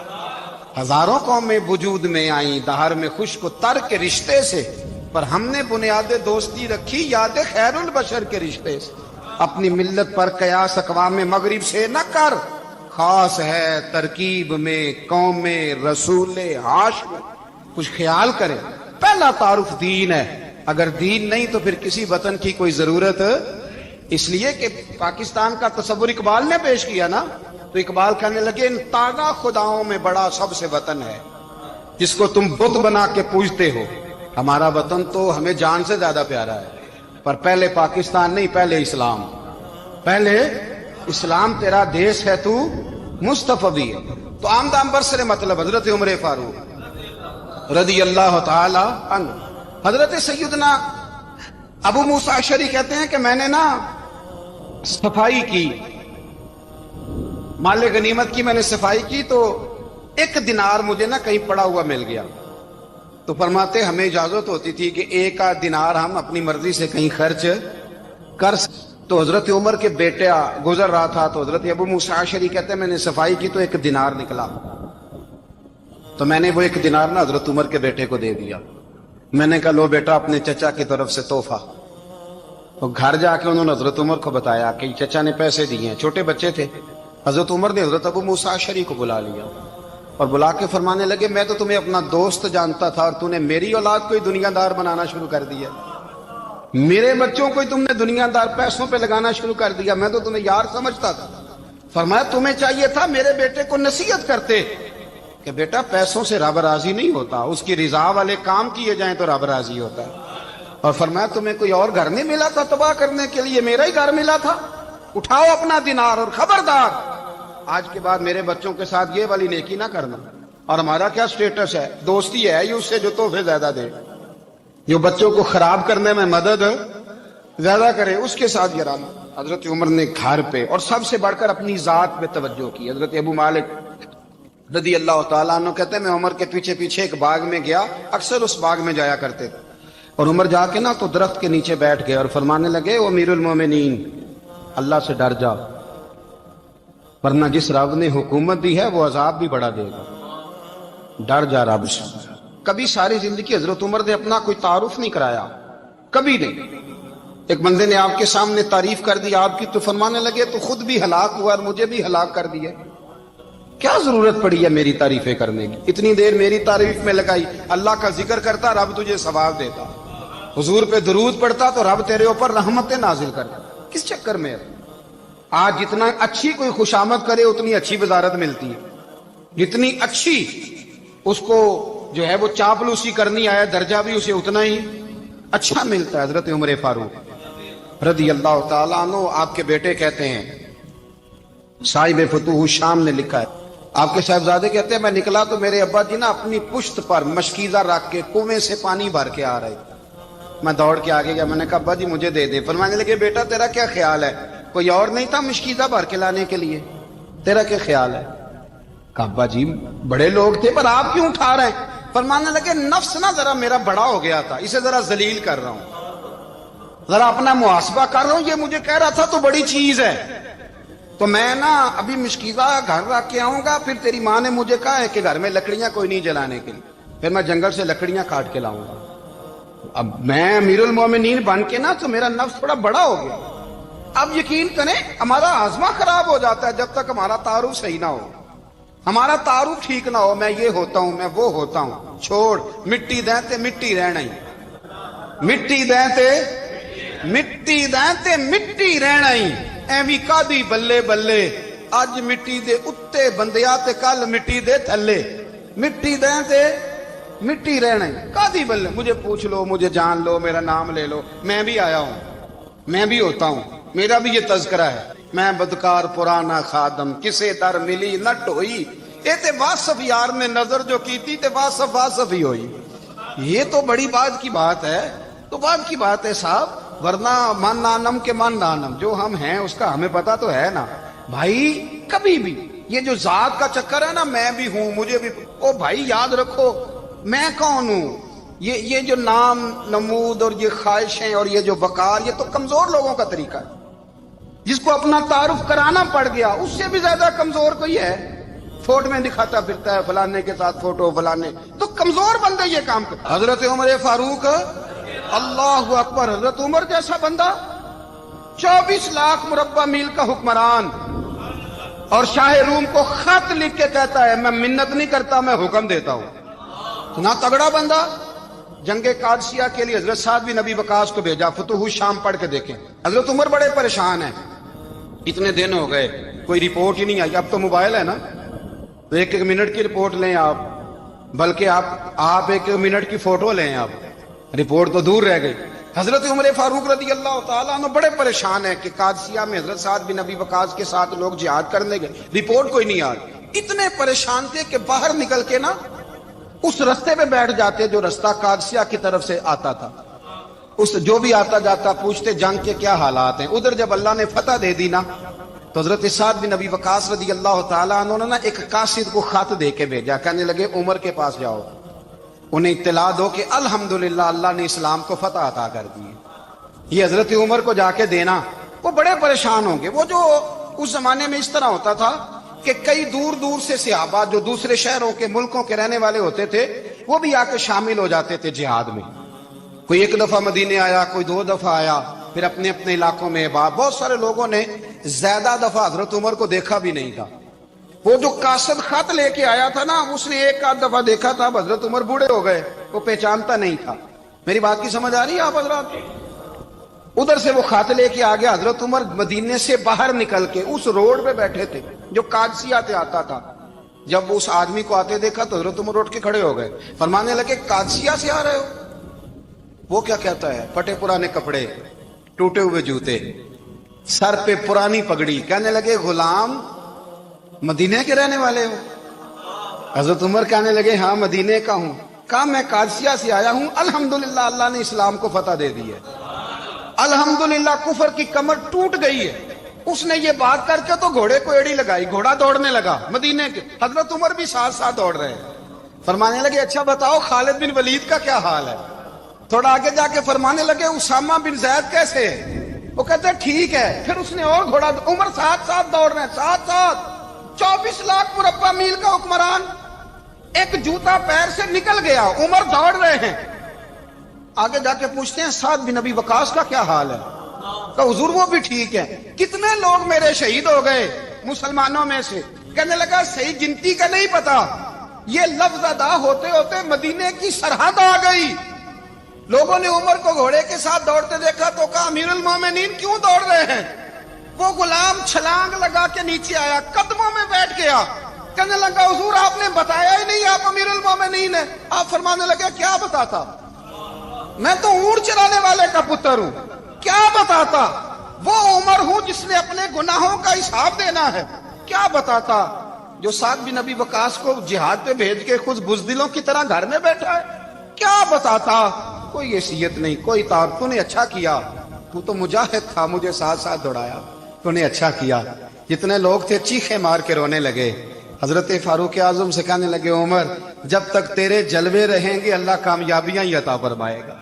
S2: ہزاروں قومیں وجود میں آئیں دہر میں خوش کو تر کے رشتے سے, پر ہم نے بنیاد دوستی رکھی یاد خیر البشر کے رشتے سے. اپنی ملت پر قیاس اقوام مغرب سے نہ کر, خاص ہے ترکیب میں قوم رسول ہاشم. کچھ خیال کرے, پہلا تعارف دین ہے, اگر دین نہیں تو پھر کسی وطن کی کوئی ضرورت. اس لیے کہ پاکستان کا تصور اقبال نے پیش کیا نا, تو اقبال کہنے لگے ان تازہ خداؤں میں بڑا سب سے وطن ہے جس کو تم بت بنا کے پوجتے ہو. ہمارا وطن تو ہمیں جان سے زیادہ پیارا ہے, پر پہلے پاکستان نہیں, پہلے اسلام. پہلے اسلام تیرا دیس ہے, تو مصطفی ہے. تو آمدام برسر مطلب حضرت عمر فاروق رضی اللہ تعالی عنہ. حضرت سیدنا ابو موسیٰ اشعری کہتے ہیں کہ میں نے نا صفائی کی, مال غنیمت کی میں نے صفائی کی, تو ایک دینار مجھے نا کہیں پڑا ہوا مل گیا. تو فرماتے ہمیں اجازت ہوتی تھی کہ ایک آدھ دینار ہم اپنی مرضی سے کہیں خرچ کر. تو حضرت عمر کے بیٹا گزر رہا تھا, تو حضرت ابو موسیٰ اشعری کہتے ہیں میں نے صفائی کی تو ایک دینار نکلا, تو میں نے وہ ایک دینار نا حضرت عمر کے بیٹے کو دے دیا. میں نے کہا لو بیٹا اپنے چچا کی طرف سے تحفہ. تو گھر جا کے انہوں نے حضرت عمر کو بتایا کہ چچا نے پیسے دیے ہیں. چھوٹے بچے تھے. حضرت عمر نے حضرت ابو موسیٰ اشعری کو بلا لیا اور بلا کے فرمانے لگے میں تو تمہیں اپنا دوست جانتا تھا, اور تو نے میری اولاد کو ہی دنیا دار بنانا شروع کر دیا. میرے بچوں کو ہی تم نے دنیا دار پیسوں پہ لگانا شروع کر دیا. میں تو تمہیں یار سمجھتا تھا. فرمایا تمہیں چاہیے تھا میرے بیٹے کو نصیحت کرتے کہ بیٹا پیسوں سے رب راضی نہیں ہوتا, اس کی رضا والے کام کیے جائیں تو رب راضی ہوتا ہے. اور فرمایا تمہیں کوئی اور گھر نہیں ملا تھا تباہ کرنے کے لیے, میرا ہی گھر ملا تھا. اٹھاؤ اپنا دینار, اور خبردار آج کے بعد میرے بچوں کے ساتھ یہ والی نیکی نہ کرنا. اور ہمارا کیا سٹیٹس ہے, دوستی ہے یہ اس سے جو تحفے زیادہ دے, جو بچوں کو خراب کرنے میں مدد زیادہ کرے, اس کے ساتھ یہ رہنا. حضرت عمر نے گھر پہ اور سب سے بڑھ کر اپنی ذات پہ توجہ کی. حضرت ابو مالک رضی اللہ تعالیٰ عنہ کہتے ہیں میں عمر کے پیچھے پیچھے ایک باغ میں گیا, اکثر اس باغ میں جایا کرتے تھے. اور عمر جا کے نا تو درخت کے نیچے بیٹھ گئے اور فرمانے لگے او امیر المومنین اللہ سے ڈر جا, ورنہ جس رب نے حکومت دی ہے وہ عذاب بھی بڑا دے گا. ڈر جا رب سے. کبھی ساری زندگی حضرت عمر نے اپنا کوئی تعارف نہیں کرایا, کبھی نہیں. ایک بندے نے آپ کے سامنے تعریف کر دی آپ کی, تو فرمانے لگے تو خود بھی ہلاک ہوا اور مجھے بھی ہلاک کر دیا. کیا ضرورت پڑی ہے میری تعریفیں کرنے کی, اتنی دیر میری تعریف میں لگائی. اللہ کا ذکر کرتا رب تجھے ثواب دیتا, حضور پہ درود پڑھتا تو رب تیرے اوپر رحمتیں نازل کرتا. کس چکر میں؟ آج جتنا اچھی کوئی خوشامد کرے اتنی اچھی وزارت ملتی ہے, جتنی اچھی اس کو جو ہے وہ چاپلوسی کرنی آیا درجہ بھی اسے اتنا ہی اچھا ملتا ہے. حضرت عمر فاروق رضی اللہ تعالیٰ عنہ آپ کے بیٹے کہتے ہیں, صاحب فتوح الشام نے لکھا ہے, آپ کے صاحبزادے کہتے ہیں میں نکلا تو میرے ابا جی نا اپنی پشت پر مشکیزہ رکھ کے کنویں سے پانی بھر کے آ رہے. میں دوڑ کے آگے گیا, میں نے کہا ابا جی مجھے دے دے. فرمانے لگے بیٹا تیرا کیا خیال ہے, کوئی اور نہیں تھا مشکیزہ بھر کے لانے کے لیے, تیرا کیا خیال ہے؟ کہا ابا جی بڑے لوگ تھے پر آپ کیوں اٹھا رہے ہیں؟ فرمانے لگے نفس نا ذرا میرا بڑا ہو گیا تھا, اسے ذرا ذلیل کر رہا ہوں, ذرا اپنا محاسبہ کر رہا ہوں. یہ مجھے کہہ رہا تھا تو بڑی چیز ہے, تو میں نا ابھی مشکیزہ گھر رکھ کے آؤں گا, پھر تیری ماں نے مجھے کہا ہے کہ گھر میں لکڑیاں کوئی نہیں جلانے کے لیے, پھر میں جنگل سے لکڑیاں کاٹ کے لاؤں گا. اب میں امیر المومنین بن کے نا تو میرا نفس تھوڑا بڑا ہو گیا. اب یقین کریں ہمارا ہاضمہ خراب ہو جاتا ہے جب تک ہمارا تعارف صحیح نہ ہو, ہمارا تعارف ٹھیک نہ ہو. میں یہ ہوتا ہوں, میں وہ ہوتا ہوں, چھوڑ مٹی دیں تے مٹی رہنا ہی, مٹی دیں تے مٹی دیں تے مٹی رہنا ہی. ایویں کادی بلے بلے اج مٹی دے اتے بندیا تے کل مٹی دے تھلے, مٹی دیں تے مٹی رہنا ہی. کادی بلے, مجھے پوچھ لو, مجھے جان لو, میرا نام لے لو, میں بھی آیا ہوں, میں بھی ہوتا ہوں, میرا بھی یہ تذکرہ ہے، میں بدکار پرانا خادم کسے در ملی نہ ٹوئی، اے تے واصف یار نے نظر جو کی تھی تے واصف واصف ہی ہوئی۔ یہ تو بڑی بات کی بات ہے، تو بات کی بات ہے صاحب، ورنہ من نانم کے من نانم، جو ہم ہیں اس کا ہمیں پتا تو ہے نا بھائی۔ کبھی بھی یہ جو ذات کا چکر ہے نا، میں بھی ہوں مجھے بھی، او بھائی یاد رکھو میں کون ہوں۔ یہ جو نام نمود اور یہ خواہشیں اور یہ جو وقار، یہ تو کمزور لوگوں کا طریقہ ہے۔ جس کو اپنا تعارف کرانا پڑ گیا اس سے بھی زیادہ کمزور کوئی ہے؟ فوٹو میں دکھاتا پھرتا ہے فلانے کے ساتھ فوٹو، فلانے تو کمزور بندے یہ کام کرتے۔ حضرت عمر فاروق، اللہ اکبر، حضرت عمر جیسا بندہ 24 لاکھ مربع میل کا حکمران، اور شاہ روم کو خط لکھ کے کہتا ہے میں منت نہیں کرتا، میں حکم دیتا ہوں۔ اتنا تگڑا بندہ۔ جنگ قادسیہ کے لیے حضرت سعد بن ابی وقاص کو بھیجا، فتوح الشام پڑھ کے دیکھیں۔ حضرت عمر بڑے پریشان ہیں، اتنے دن ہو گئے کوئی رپورٹ ہی نہیں آئی۔ اب تو موبائل ہے نا، تو ایک منٹ کی رپورٹ لیں آپ، بلکہ آپ ایک منٹ کی فوٹو لیں، آپ رپورٹ تو دور رہ گئی۔ حضرت عمر فاروق رضی اللہ تعالیٰ عنہ بڑے پریشان ہیں کہ قادسیہ میں حضرت سعد بن ابی وقاص کے ساتھ لوگ جہاد کرنے گئے، رپورٹ کوئی نہیں آ رہی۔ اتنے پریشان تھے کہ باہر نکل کے نا اس رستے پہ بیٹھ جاتے جو رستہ قادسیہ کی طرف سے آتا تھا، اس جو بھی آتا جاتا پوچھتے جنگ کے کیا حالات ہیں۔ ادھر جب اللہ نے فتح دے دی نا، تو حضرت سعد بن ابی وقاص رضی اللہ تعالیٰ عنہ نے ایک قاصد کو خط دے کے بھیجا، کہنے لگے عمر کے پاس جاؤ، انہیں اطلاع دو کہ الحمدللہ اللہ نے اسلام کو فتح عطا کر دی۔ یہ حضرت عمر کو جا کے دینا، وہ بڑے پریشان ہوں گے۔ وہ جو اس زمانے میں اس طرح ہوتا تھا کہ کئی دور دور سے صحابہ جو دوسرے شہروں کے ملکوں کے رہنے والے ہوتے تھے، وہ بھی آ کے شامل ہو جاتے تھے جہاد میں۔ کوئی ایک دفعہ مدینے آیا، کوئی 2 دفعہ آیا، پھر اپنے اپنے علاقوں میں بہت سارے لوگوں نے زیادہ دفعہ حضرت عمر کو دیکھا بھی نہیں تھا۔ وہ جو قاصد خط لے کے آیا تھا نا، اس نے 1 دفعہ دیکھا تھا، حضرت عمر بوڑھے ہو گئے، وہ پہچانتا نہیں تھا۔ میری بات کی سمجھ آ رہی ہے آپ حضرات؟ ادھر سے وہ خط لے کے آ گیا۔ حضرت عمر مدینے سے باہر نکل کے اس روڈ پہ بیٹھے تھے جو قادسیہ سے آتا تھا۔ جب اس آدمی کو آتے دیکھا تو حضرت عمر اٹھ کے کھڑے ہو گئے، فرمانے لگے قادسیہ سے آ رہے ہو؟ وہ کیا کہتا ہے؟ پھٹے پرانے کپڑے، ٹوٹے ہوئے جوتے، سر پہ پرانی پگڑی، کہنے لگے غلام مدینے کے رہنے والے ہو؟ حضرت عمر کہنے لگے ہاں مدینے کا ہوں۔ کہا میں قادسیہ سے آیا ہوں، الحمدللہ اللہ نے اسلام کو فتح دے دی ہے، الحمدللہ کفر کی کمر ٹوٹ گئی ہے۔ اس نے یہ بات کر کے تو گھوڑے کو ایڑی لگائی، گھوڑا دوڑنے لگا مدینے کے، حضرت عمر بھی ساتھ ساتھ دوڑ رہے ہیں۔ فرمانے لگے اچھا بتاؤ خالد بن ولید کا کیا حال ہے؟ تھوڑا آگے جا کے فرمانے لگے اسامہ بن زید کیسے ہے؟ وہ کہتے ہیں ٹھیک ہے۔ پھر اس نے اور گھوڑا، عمر ساتھ ساتھ دوڑ رہے ہیں، ساتھ ساتھ 24 لاکھ مربع میل کا حکمران، ایک جوتا پیر سے نکل گیا، عمر دوڑ رہے ہیں۔ آگے جا کے پوچھتے ہیں سعد بن ابی وقاص کا کیا حال ہے؟ کہ حضور وہ بھی ٹھیک ہے۔ کتنے لوگ میرے شہید ہو گئے مسلمانوں میں سے؟ کہنے لگا صحیح گنتی کا نہیں پتا، یہ لفظ ادا ہوتے ہوتے مدینے کی سرحد آ گئی۔ لوگوں نے عمر کو گھوڑے کے ساتھ دوڑتے دیکھا تو کہا امیر المومنین کیوں دوڑ رہے ہیں؟ وہ غلام چھلانگ لگا کے نیچے آیا، قدموں میں بیٹھ گیا، کہنے لگا حضور آپ نے بتایا ہی نہیں آپ امیر المومنین ہیں۔ آپ فرمانے لگے کیا بتاتا؟ میں تو اونٹ چرانے والے کا پتر ہوں، کیا بتاتا؟ وہ عمر ہوں جس نے اپنے گناہوں کا حساب دینا ہے، کیا بتاتا؟ جو سعد بن ابی وقاص کو جہاد پہ بھیج کے خود بزدلوں کی طرح گھر میں بیٹھا ہے، کیا بتاتا؟ کوئی حیثیت نہیں، کوئی تعارف۔ تو نے اچھا کیا، تو تو مجاہد تھا، مجھے ساتھ ساتھ دوڑایا، تو نے اچھا کیا۔ جتنے لوگ تھے چیخے مار کے رونے لگے۔ حضرت فاروق اعظم سے کہنے لگے عمر جب تک تیرے جلوے رہیں گے اللہ کامیابیاں ہی عطا فرمائے گا،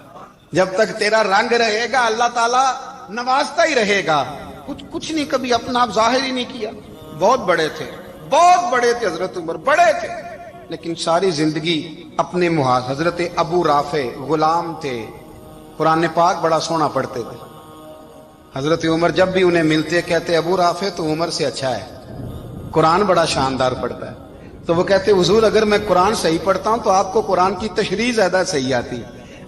S2: جب تک تیرا رنگ رہے گا اللہ تعالیٰ نوازتا ہی رہے گا۔ کچھ نہیں، کبھی اپنا آپ ظاہر ہی نہیں کیا۔ بہت بڑے تھے، بہت بڑے تھے حضرت عمر، بڑے تھے، لیکن ساری زندگی اپنے محاذ۔ حضرت ابو رافع غلام تھے، قرآن پاک بڑا سونا پڑھتے تھے۔ حضرت عمر جب بھی انہیں ملتے کہتے ابو رافع تو عمر سے اچھا ہے، قرآن بڑا شاندار پڑھتا ہے۔ تو وہ کہتے حضور اگر میں قرآن صحیح پڑھتا ہوں تو آپ کو قرآن کی تشریح زیادہ صحیح آتی،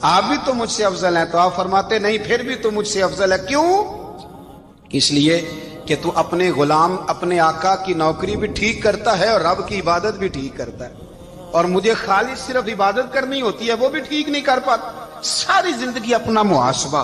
S2: آپ بھی تو مجھ سے افضل ہیں۔ تو آپ فرماتے نہیں پھر بھی تو مجھ سے افضل ہے۔ کیوں؟ اس لیے کہ تو اپنے غلام اپنے آقا کی نوکری بھی ٹھیک کرتا ہے اور رب کی عبادت بھی ٹھیک کرتا ہے، اور مجھے خالص صرف عبادت کرنی ہوتی ہے وہ بھی ٹھیک نہیں کر پاتا۔ ساری زندگی اپنا محاسبہ،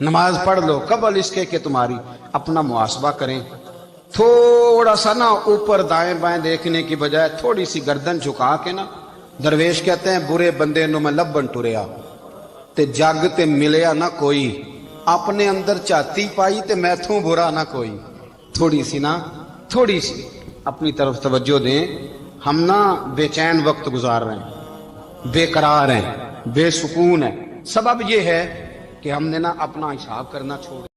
S2: نماز پڑھ لو قبل اس کے کہ تمہاری اپنا محاسبہ کریں. تھوڑا سا نا اوپر دائیں بائیں دیکھنے کی بجائے تھوڑی سی گردن جھکا کے نا، درویش کہتے ہیں برے بندے نو میں لبن ٹریا تے جگ تے ملیا نہ کوئی، اپنے اندر چاتی پائی تے میں تھوں برا نہ کوئی. تھوڑی سی نا، تھوڑی سی اپنی طرف توجہ دیں. ہم نا بے چین وقت گزار رہے ہیں، بے قرار ہیں، بے سکون ہیں. سبب یہ ہے کہ ہم نے نا اپنا حساب کرنا چھوڑ دیا.